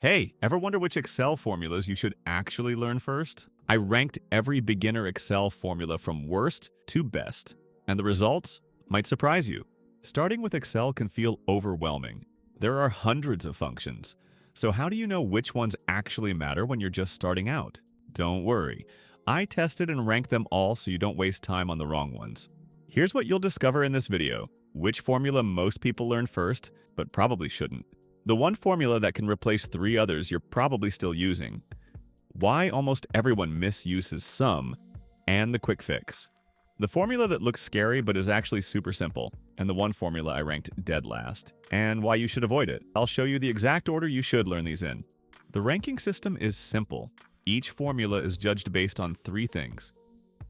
Hey, ever wonder which Excel formulas you should actually learn first? I ranked every beginner Excel formula from worst to best, and the results might surprise you. Starting with Excel can feel overwhelming. There are hundreds of functions. So how do you know which ones actually matter when you're just starting out? Don't worry. I tested and ranked them all so you don't waste time on the wrong ones. Here's what you'll discover in this video: which formula most people learn first, but probably shouldn't. The one formula that can replace three others you're probably still using. Why almost everyone misuses sum, and the quick fix. The formula that looks scary but is actually super simple, and the one formula I ranked dead last, and why you should avoid it. I'll show you the exact order you should learn these in. The ranking system is simple. Each formula is judged based on three things.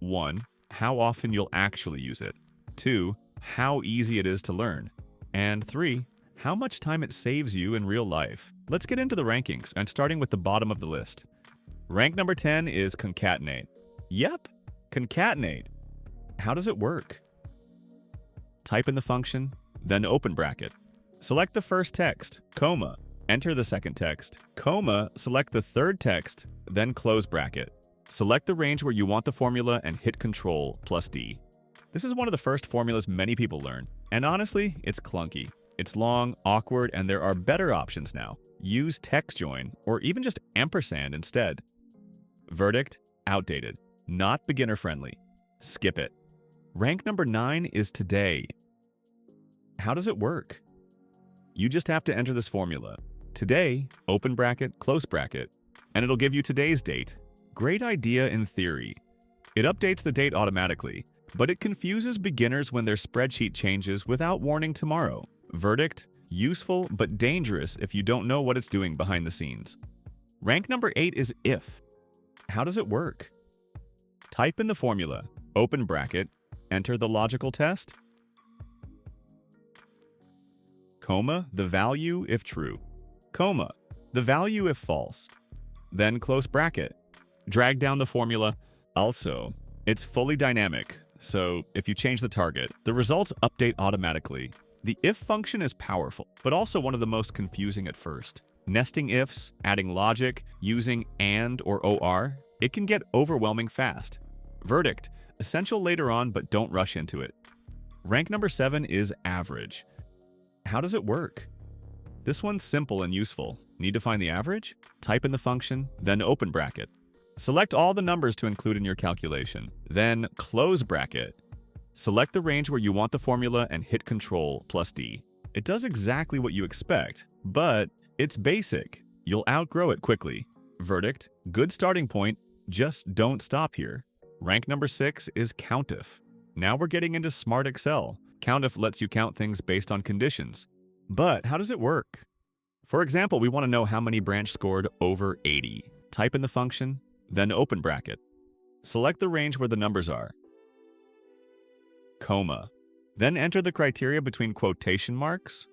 1. How often you'll actually use it. 2. How easy it is to learn. And 3. How much time it saves you in real life. Let's get into the rankings, and starting with the bottom of the list. Rank number 10 is concatenate. Yep, concatenate. How does it work? Type in the function, then open bracket. Select the first text, comma. Enter the second text, comma. Select the third text, then close bracket. Select the range where you want the formula and hit Ctrl plus D. This is one of the first formulas many people learn, and honestly, it's clunky. It's long, awkward, and there are better options now. Use text join, or even just ampersand instead. Verdict: outdated. Not beginner friendly. Skip it. Rank number 9 is today. How does it work? You just have to enter this formula. Today, open bracket, close bracket, and it'll give you today's date. Great idea in theory. It updates the date automatically, but it confuses beginners when their spreadsheet changes without warning tomorrow. Verdict: useful but dangerous if you don't know what it's doing behind the scenes. Rank number 8 is if. How does it work? Type in the formula, open bracket, enter the logical test, comma, the value if true, comma, the value if false, then close bracket. Drag down the formula. Also, it's fully dynamic, so if you change the target, the results update automatically. The if function is powerful, but also one of the most confusing at first. Nesting ifs, adding logic, using and or or, it can get overwhelming fast. Verdict: essential later on, but don't rush into it. Rank number 7 is average. How does it work? This one's simple and useful. Need to find the average? Type in the function, then open bracket. Select all the numbers to include in your calculation, then close bracket. Select the range where you want the formula and hit Ctrl plus D. It does exactly what you expect, but it's basic. You'll outgrow it quickly. Verdict: good starting point, just don't stop here. Rank number 6 is COUNTIF. Now we're getting into smart Excel. COUNTIF lets you count things based on conditions. But how does it work? For example, we want to know how many branch scored over 80. Type in the function, then open bracket. Select the range where the numbers are, comma. Then enter the criteria between quotation marks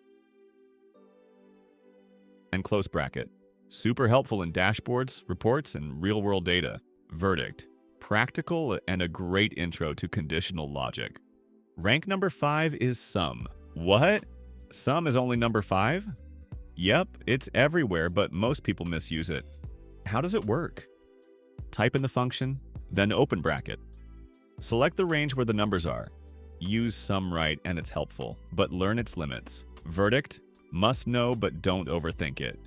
and close bracket. Super helpful in dashboards, reports, and real-world data. Verdict: practical and a great intro to conditional logic. Rank number 5 is sum. What? Sum is only number 5? Yep, it's everywhere, but most people misuse it. How does it work? Type in the function, then open bracket. Select the range where the numbers are. Use sum right and it's helpful, but learn its limits. Verdict: must know but don't overthink it.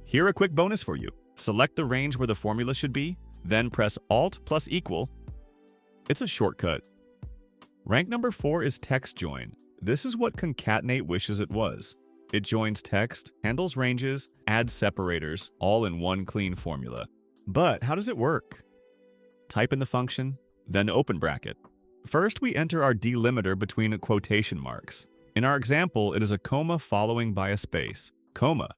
Here a quick bonus for you. Select the range where the formula should be, then press Alt plus equal. It's a shortcut. Rank number 4 is text join. This is what concatenate wishes it was. It joins text, handles ranges, adds separators, all in one clean formula. But how does it work? Type in the function, then open bracket. First, we enter our delimiter between quotation marks. In our example, it is a comma following by a space. Comma.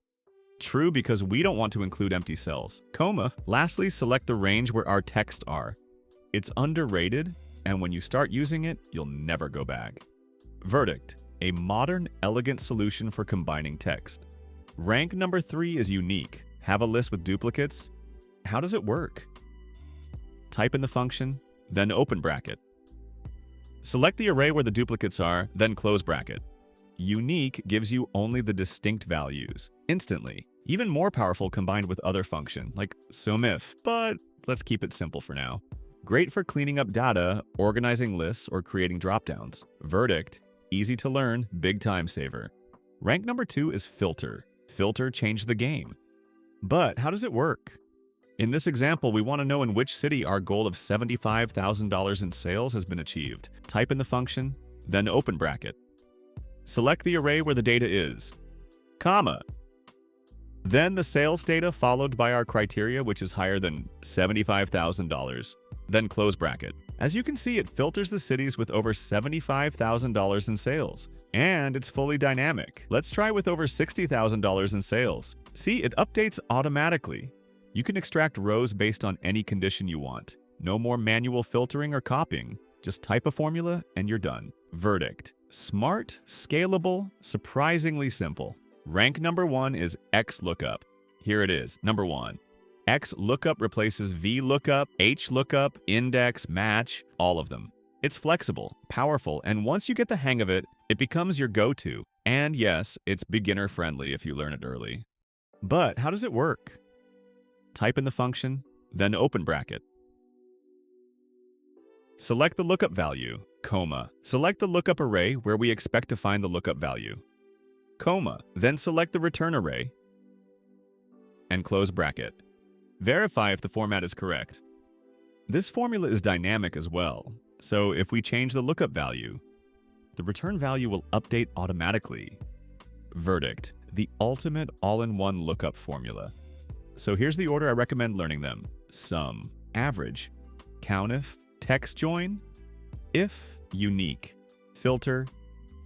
True because we don't want to include empty cells. Comma. Lastly, select the range where our texts are. It's underrated, and when you start using it, you'll never go back. Verdict: a modern, elegant solution for combining text. Rank number 3 is unique. Have a list with duplicates? How does it work? Type in the function, then open bracket. Select the array where the duplicates are, then close bracket. Unique gives you only the distinct values, instantly. Even more powerful combined with other function, like SUMIF, but let's keep it simple for now. Great for cleaning up data, organizing lists, or creating dropdowns. Verdict, easy to learn, big time saver. Rank number 2 is Filter. Filter changed the game. But how does it work? In this example, we want to know in which city our goal of $75,000 in sales has been achieved. Type in the function, then open bracket. Select the array where the data is, comma. Then the sales data followed by our criteria, which is higher than $75,000. Then close bracket. As you can see, it filters the cities with over $75,000 in sales. And it's fully dynamic. Let's try with over $60,000 in sales. See, it updates automatically. You can extract rows based on any condition you want. No more manual filtering or copying. Just type a formula and you're done. Verdict. Smart, scalable, surprisingly simple. Rank number 1 is XLOOKUP. Here it is, number 1. XLOOKUP replaces VLOOKUP, HLOOKUP, index, match, all of them. It's flexible, powerful, and once you get the hang of it, it becomes your go-to. And yes, it's beginner-friendly if you learn it early. But how does it work? Type in the function, then open bracket. Select the lookup value, comma. Select the lookup array where we expect to find the lookup value, comma. Then select the return array and close bracket. Verify if the format is correct. This formula is dynamic as well, so if we change the lookup value, the return value will update automatically. Verdict, the ultimate all-in-one lookup formula. So here's the order I recommend learning them. Sum, average, COUNTIF, text join, if, unique, filter,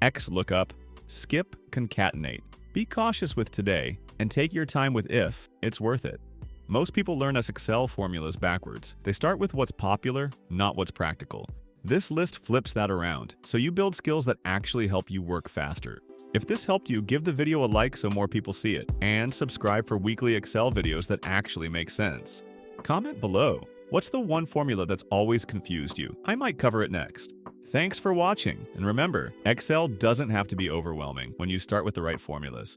XLOOKUP, skip, concatenate. Be cautious with today and take your time with if, it's worth it. Most people learn us Excel formulas backwards. They start with what's popular, not what's practical. This list flips that around, so you build skills that actually help you work faster. If this helped you, give the video a like so more people see it, and subscribe for weekly Excel videos that actually make sense. Comment below, what's the one formula that's always confused you? I might cover it next. Thanks for watching, and remember, Excel doesn't have to be overwhelming when you start with the right formulas.